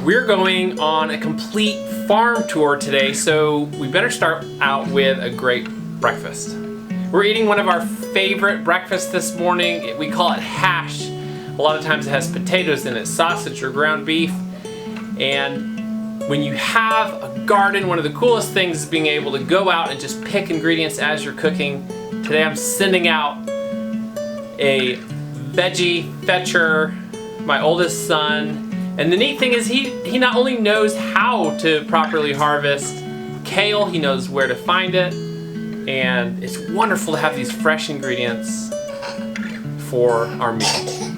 We're going on a complete farm tour today, so we better start out with a great breakfast. We're eating one of our favorite breakfasts this morning. We call it hash. A lot of times it has potatoes in it, sausage or ground beef. And when you have a garden, one of the coolest things is being able to go out and just pick ingredients as you're cooking. Today I'm sending out a veggie fetcher, my oldest son. And the neat thing is he not only knows how to properly harvest kale, he knows where to find it. And it's wonderful to have these fresh ingredients for our meal.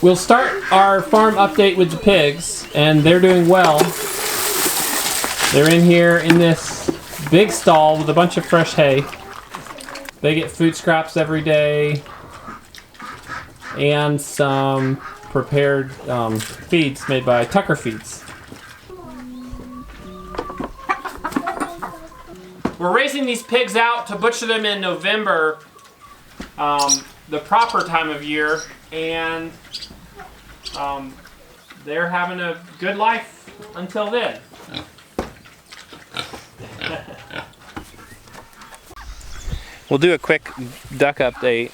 We'll start our farm update with the pigs, and they're doing well. They're in here in this big stall with a bunch of fresh hay. They get food scraps every day and some prepared feeds made by Tucker Feeds. We're raising these pigs out to butcher them in November, the proper time of year, and they're having a good life until then. We'll do a quick duck update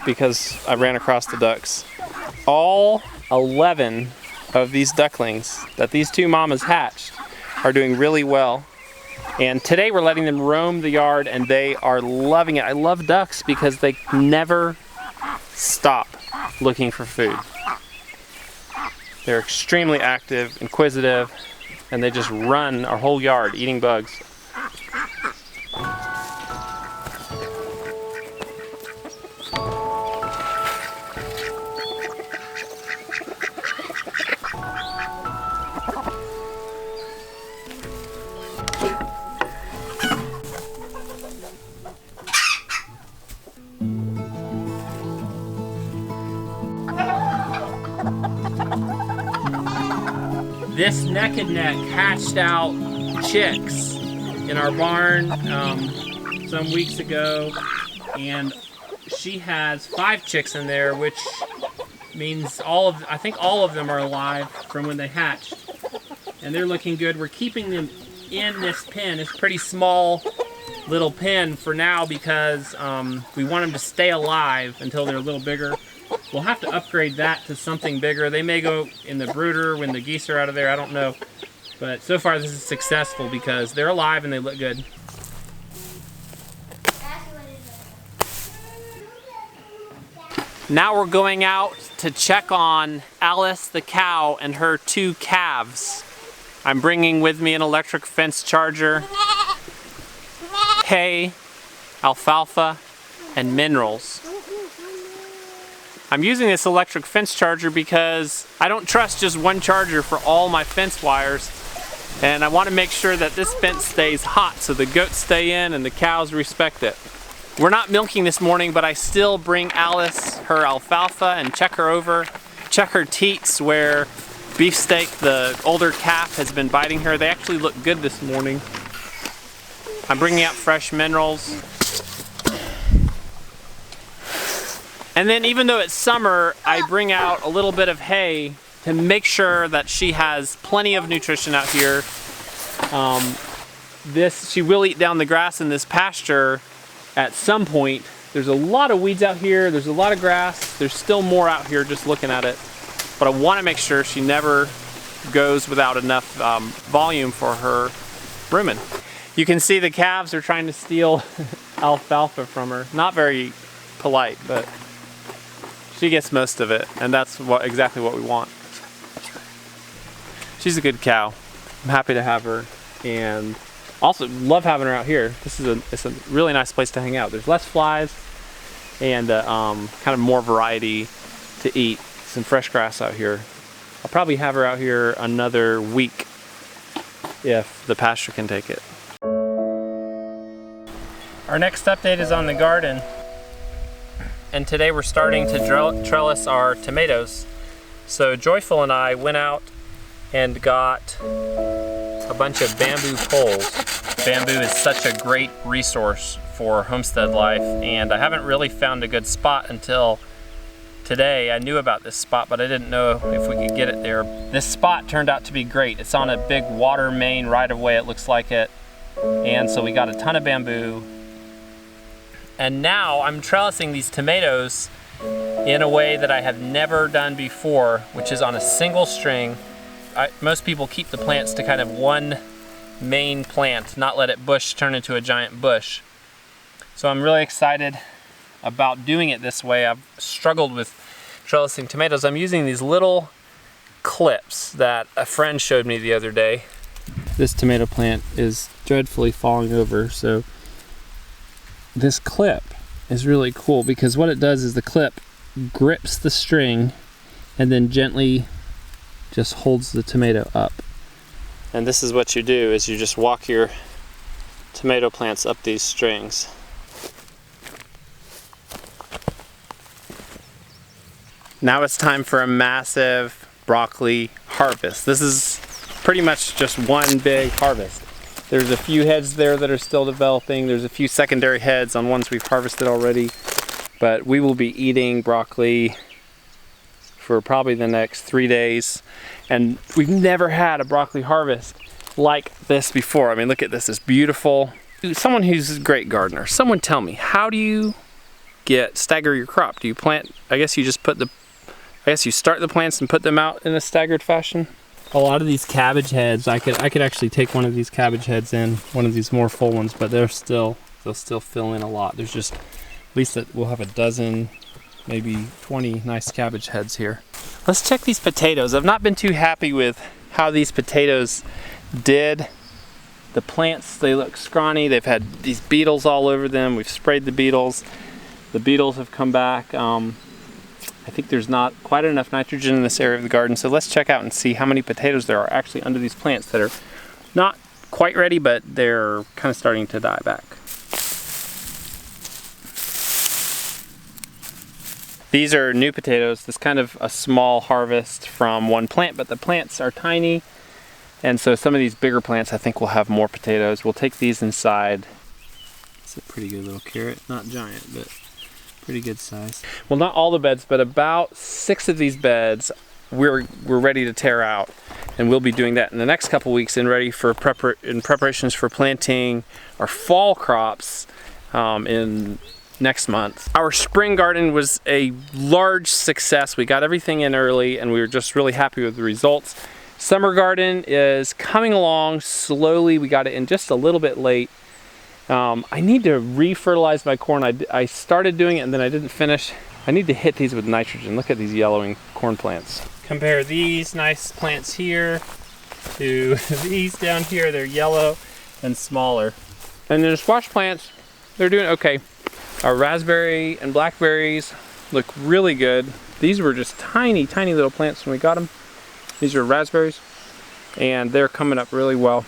because I ran across the ducks. All 11 of these ducklings that these two mamas hatched are doing really well. And today we're letting them roam the yard and they are loving it. I love ducks because they never stop looking for food. They're extremely active, inquisitive, and they just run our whole yard eating bugs. This naked neck hatched out chicks in our barn some weeks ago, and she has 5 chicks in there, which means I think all of them are alive from when they hatched, and they're looking good. We're keeping them in this pen. It's a pretty small little pen for now because we want them to stay alive until they're a little bigger. We'll have to upgrade that to something bigger. They may go in the brooder when the geese are out of there, I don't know. But so far this is successful because they're alive and they look good. Now we're going out to check on Alice the cow and her 2 calves. I'm bringing with me an electric fence charger, hay, alfalfa, and minerals. I'm using this electric fence charger because I don't trust just one charger for all my fence wires, and I want to make sure that this fence stays hot so the goats stay in and the cows respect it. We're not milking this morning, but I still bring Alice her alfalfa and check her over, check her teats where Beefsteak, the older calf, has been biting her. They actually look good this morning. I'm bringing out fresh minerals. And then even though it's summer, I bring out a little bit of hay to make sure that she has plenty of nutrition out here. She will eat down the grass in this pasture at some point. There's a lot of weeds out here, there's a lot of grass, there's still more out here just looking at it. But I want to make sure she never goes without enough volume for her rumen. You can see the calves are trying to steal alfalfa from her. Not very polite, but she gets most of it, and that's exactly what we want. She's a good cow. I'm happy to have her, and also love having her out here. It's a really nice place to hang out. There's less flies and kind of more variety to eat. Some fresh grass out here. I'll probably have her out here another week if the pasture can take it. Our next update is on the garden. And today we're starting to trellis our tomatoes. So Joyful and I went out and got a bunch of bamboo poles. Bamboo is such a great resource for homestead life, and I haven't really found a good spot until today. I knew about this spot, but I didn't know if we could get it there. This spot turned out to be great. It's on a big water main right away, it looks like it. And so we got a ton of bamboo. And now I'm trellising these tomatoes in a way that I have never done before, which is on a single string. Most people keep the plants to kind of one main plant, not let it turn into a giant bush. So I'm really excited about doing it this way. I've struggled with trellising tomatoes. I'm using these little clips that a friend showed me the other day. This tomato plant is dreadfully falling over, so this clip is really cool because what it does is the clip grips the string and then gently just holds the tomato up. And this is what you do, is you just walk your tomato plants up these strings. Now it's time for a massive broccoli harvest. This is pretty much just one big harvest. There's a few heads there that are still developing. There's a few secondary heads on ones we've harvested already. But we will be eating broccoli for probably the next 3 days. And we've never had a broccoli harvest like this before. I mean, look at this, it's beautiful. Someone who's a great gardener, someone tell me, how do you stagger your crop? Do you plant, I guess you start the plants and put them out in a staggered fashion? A lot of these cabbage heads, I could actually take one of these cabbage heads in, one of these more full ones, but they'll still fill in a lot. There's just, at least we'll have a dozen, maybe 20 nice cabbage heads here. Let's check these potatoes. I've not been too happy with how these potatoes did. The plants, they look scrawny. They've had these beetles all over them. We've sprayed the beetles. The beetles have come back. I think there's not quite enough nitrogen in this area of the garden, so let's check out and see how many potatoes there are actually under these plants that are not quite ready, but they're kind of starting to die back. These are new potatoes. This is kind of a small harvest from one plant, but the plants are tiny, and so some of these bigger plants I think will have more potatoes. We'll take these inside. It's a pretty good little carrot, not giant, but pretty good size. Well, not all the beds, but about 6 of these beds we're ready to tear out, and we'll be doing that in the next couple weeks and ready for preparations for planting our fall crops in next month. Our spring garden was a large success. We got everything in early and we were just really happy with the results. Summer garden is coming along slowly. We got it in just a little bit late. I need to re-fertilize my corn. I started doing it and then I didn't finish. I need to hit these with nitrogen. Look at these yellowing corn plants. Compare these nice plants here to these down here. They're yellow and smaller. And then the squash plants, they're doing okay. Our raspberry and blackberries look really good. These were just tiny, tiny little plants when we got them. These are raspberries and they're coming up really well.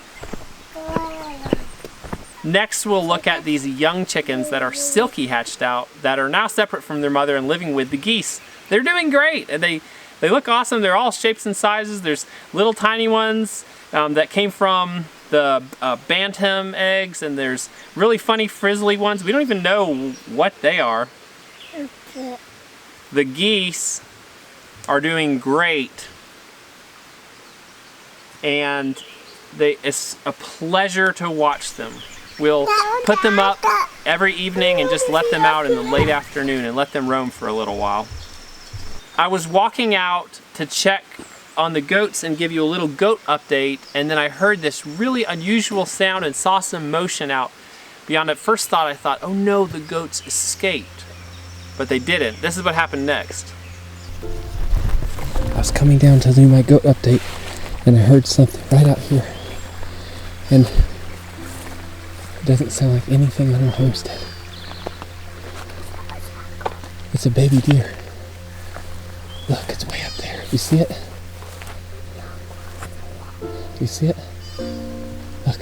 Next, we'll look at these young chickens that are silky hatched out that are now separate from their mother and living with the geese. They're doing great and they look awesome. They're all shapes and sizes. There's little tiny ones that came from the bantam eggs, and there's really funny frizzly ones. We don't even know what they are. The geese are doing great, and it's a pleasure to watch them. We'll put them up every evening and just let them out in the late afternoon and let them roam for a little while. I was walking out to check on the goats and give you a little goat update, and then I heard this really unusual sound and saw some motion out beyond. At first thought, I thought, oh no, the goats escaped. But they didn't. This is what happened next. I was coming down to do my goat update and I heard something right out here. And it doesn't sound like anything on our homestead. It's a baby deer. Look, it's way up there. You see it? You see it? Look.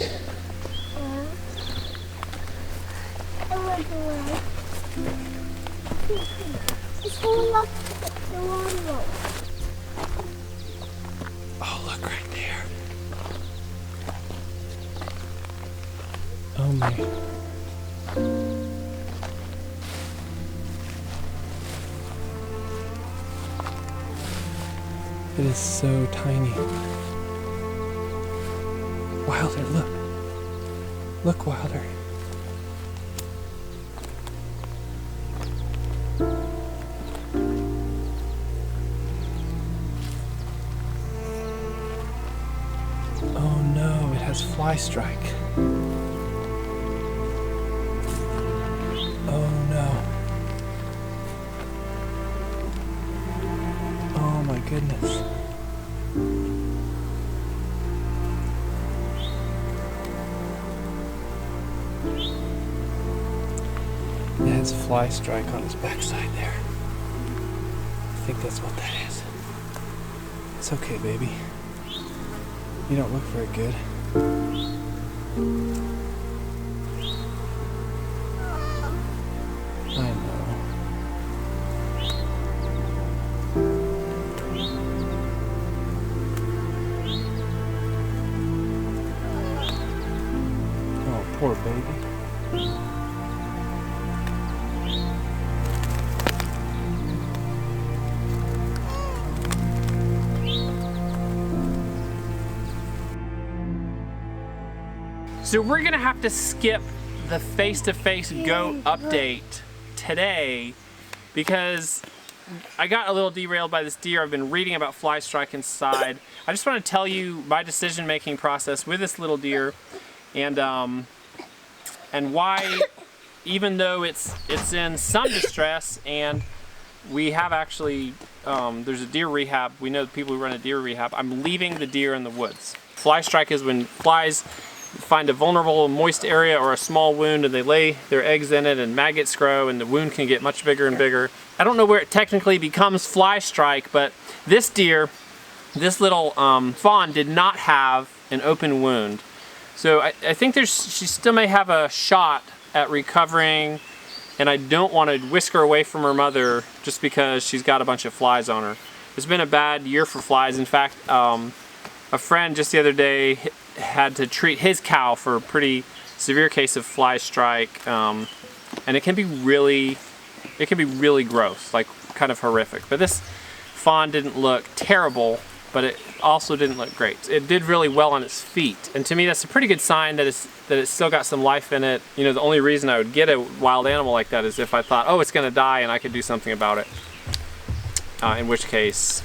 Oh, look right there. Oh man. It is so tiny. Wilder, look. Look, Wilder. Oh no, it has fly strike. Oh no. Oh my goodness. It has fly strike on its backside there. I think that's what that is. It's okay, baby. You don't look very good. I know. Oh, poor baby. So we're gonna have to skip the face-to-face goat update today because I got a little derailed by this deer. I've been reading about fly strike inside. I just want to tell you my decision-making process with this little deer, and why, even though it's in some distress, and we have actually there's a deer rehab. We know the people who run a deer rehab. I'm leaving the deer in the woods. Fly strike is when flies find a vulnerable moist area or a small wound and they lay their eggs in it and maggots grow and the wound can get much bigger and bigger. I don't know where it technically becomes fly strike, but this deer, this little fawn, did not have an open wound. So I think she still may have a shot at recovering, and I don't want to whisk her away from her mother just because she's got a bunch of flies on her. It's been a bad year for flies. In fact, a friend just the other day had to treat his cow for a pretty severe case of fly strike, and it can be really gross, like kind of horrific. But this fawn didn't look terrible, but it also didn't look great. It did really well on its feet, and to me that's a pretty good sign that it's still got some life in it. You know, the only reason I would get a wild animal like that is if I thought, oh, it's gonna die and I could do something about it, in which case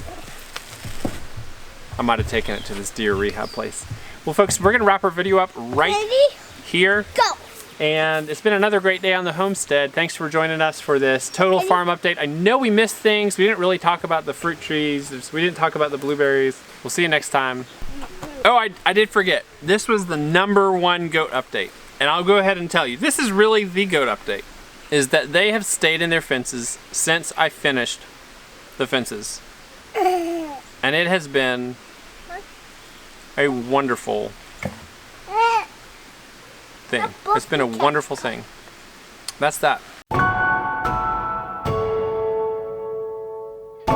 I might have taken it to this deer rehab place. Well, folks, we're gonna wrap our video up right here. Go. And it's been another great day on the homestead. Thanks for joining us for this total farm update. I know we missed things. We didn't really talk about the fruit trees. We didn't talk about the blueberries. We'll see you next time. Oh, I did forget. This was the #1 goat update. And I'll go ahead and tell you, this is really the goat update, is that they have stayed in their fences since I finished the fences. And it has been a wonderful thing. It's been a wonderful thing. That's that.